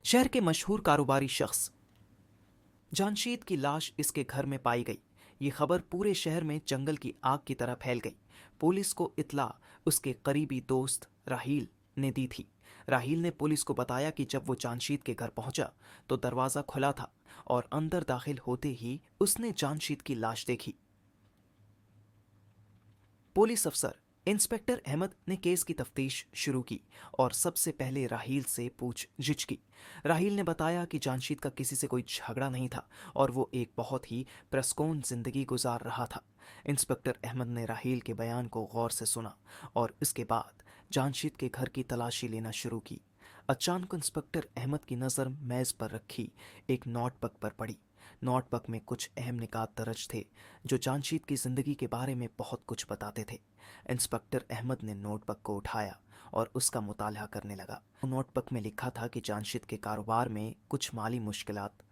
शहर के मशहूर कारोबारी शख्स जामशीद की लाश इसके घर में पाई गई। ये खबर पूरे शहर में जंगल की आग की तरह फैल गई। पुलिस को इत्तला उसके करीबी दोस्त राहील ने दी थी। राहील ने पुलिस को बताया कि जब वो जामशीद के घर पहुंचा तो दरवाज़ा खुला था और अंदर दाखिल होते ही उसने जामशीद की लाश देखी। पुलिस अफसर इंस्पेक्टर अहमद ने केस की तफ्तीश शुरू की और सबसे पहले राहील से पूछगिछ की। राहील ने बताया कि जामशीद का किसी से कोई झगड़ा नहीं था और वो एक बहुत ही प्रसकून जिंदगी गुजार रहा था। इंस्पेक्टर अहमद ने राहील के बयान को गौर से सुना और इसके बाद जामशीद के घर की तलाशी लेना शुरू की। अचानक इंस्पेक्टर अहमद की नज़र मेज़ पर रखी एक नोटबुक पर पड़ी। नोटबुक में कुछ अहम निकात दर्ज थे जो जामशीद की जिंदगी के बारे में बहुत कुछ बताते थे। इंस्पेक्टर अहमद ने नोटबुक को उठाया और उसका मुताला करने लगा। नोटबुक में लिखा था कि जामशीद के कारोबार में कुछ माली मुश्किलात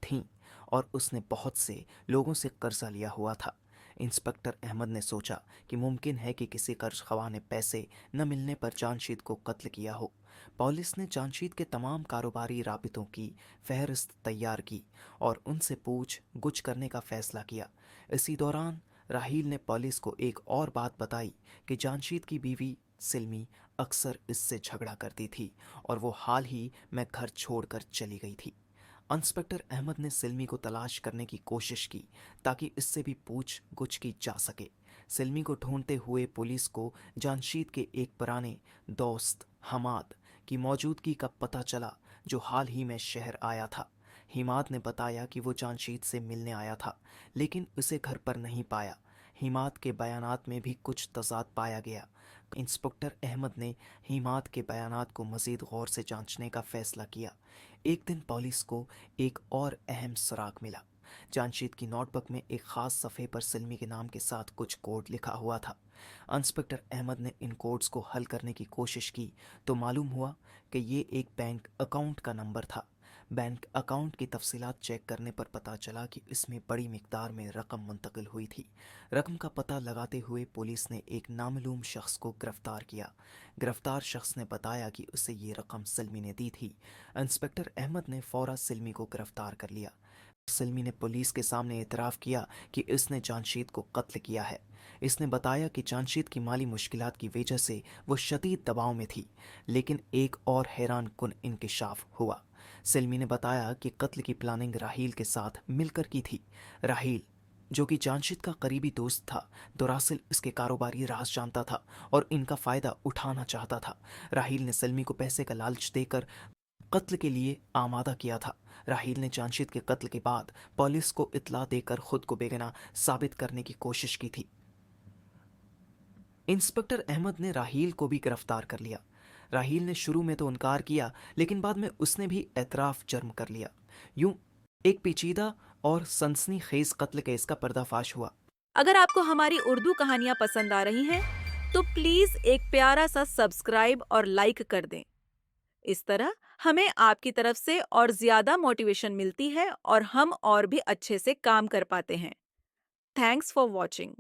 थीं और उसने बहुत से लोगों से कर्जा लिया हुआ था। इंस्पेक्टर अहमद ने सोचा कि मुमकिन है कि किसी कर्ज ख्वाह ने पैसे न मिलने पर जामशीद को कत्ल किया हो। पुलिस ने जामशीद के तमाम कारोबारी राबितों की फहरिस्त तैयार की और उनसे पूछ गुछ करने का फैसला किया। इसी दौरान राहील ने पुलिस को एक और बात बताई कि जामशीद की बीवी सिल्मी अक्सर इससे झगड़ा करती थी और वो हाल ही में घर छोड़कर चली गई थी। इंस्पेक्टर अहमद ने सिल्मी को तलाश करने की कोशिश की ताकि इससे भी पूछ गुछ की जा सके। सिल्मी को ढूंढते हुए पुलिस को जामशीद के एक पुराने दोस्त हमाद की मौजूदगी का पता चला जो हाल ही में शहर आया था। हिमाद ने बताया कि वो जामशीद से मिलने आया था लेकिन उसे घर पर नहीं पाया। हिमाद के बयानात में भी कुछ तजाद पाया गया। इंस्पेक्टर अहमद ने हिमाद के बयानात को मज़ीद गौर से जांचने का फैसला किया। एक दिन पुलिस को एक और अहम सुराग मिला। जामशीद की नोटबुक में एक ख़ास सफ़े पर सिल्मी के नाम के साथ कुछ कोड लिखा हुआ था। इंस्पेक्टर अहमद ने इन कोड्स को हल करने की कोशिश की तो मालूम हुआ कि ये एक बैंक अकाउंट का नंबर था। बैंक अकाउंट की तफसीलात चेक करने पर पता चला कि इसमें बड़ी मिकदार में रकम मुंतकिल हुई थी। रकम का पता लगाते हुए पुलिस ने एक नामालूम शख्स को गिरफ्तार किया। गिरफ्तार शख्स ने बताया कि उसे ये रकम सिल्मी ने दी थी। इंस्पेक्टर अहमद ने फौरन सिल्मी को गिरफ्तार कर लिया। सिल्मी ने पुलिस के सामने इतराफ़ किया कि इसने जामशीद को कत्ल किया है। इसने बताया कि जामशीद की माली मुश्किलात की वजह से वो शदीद दबाव में थी। लेकिन एक और हैरान कुन इंकिशाफ हुआ। सिल्मी ने बताया कि कत्ल की प्लानिंग राहील के साथ मिलकर की थी। राहील जो कि जामशीद का करीबी दोस्त था, दरअसल इसके कारोबारी राज जानता था और इनका फ़ायदा उठाना चाहता था। राहील ने सिल्मी को पैसे का लालच देकर कत्ल के लिए आमादा किया था। राहील ने जामशीद के कत्ल के बाद पुलिस को इत्तला देकर खुद को बेगुनाह साबित करने की कोशिश की थी। इंस्पेक्टर अहमद ने राहील को भी गिरफ्तार कर लिया। राहील ने शुरू में तो इनकार किया लेकिन बाद में उसने भी एतराफ़ जर्म कर लिया। यूं एक पेचीदा और सनसनीखेज कत्ल केस का पर्दाफाश हुआ। अगर आपको हमारी उर्दू कहानियाँ पसंद आ रही हैं, तो प्लीज़ एक प्यारा सा सब्सक्राइब और लाइक कर दें। इस तरह हमें आपकी तरफ से और ज़्यादा मोटिवेशन मिलती है और हम और भी अच्छे से काम कर पाते हैं। Thanks for watching.